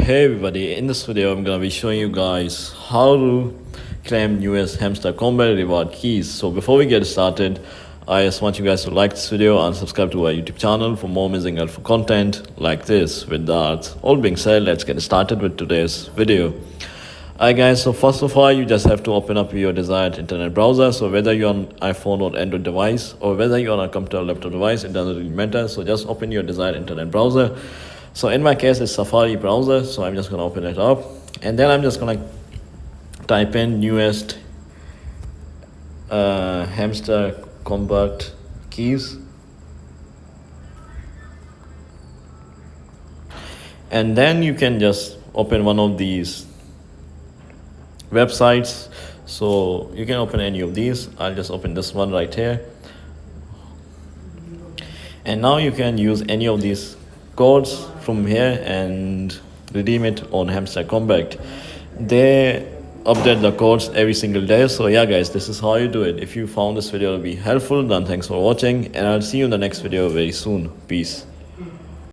Hey everybody, in this video I'm gonna be showing you guys how to claim newest Hamster Kombat reward keys. So before we get started, I just want you guys to like this video and subscribe to our YouTube channel for more amazing helpful content like this. With that all being said, let's get started with today's video. Alright guys, so first of all you just have to open up your desired internet browser. So whether you're on iPhone or Android device, or whether you're on a computer or laptop device, it doesn't really matter. So just open your desired internet browser. So in my case it's Safari browser, so I'm just going to open it up, and then I'm just going to type in newest Hamster Kombat keys, and then you can just open one of these websites. So you can open any of these. I'll just open this one right here, and now you can use any of these codes from here and redeem it on Hamster Kombat. They update the codes every single day. So yeah guys, this is how you do it. If you found this video to be helpful, then thanks for watching, and I'll see you in the next video very soon. Peace.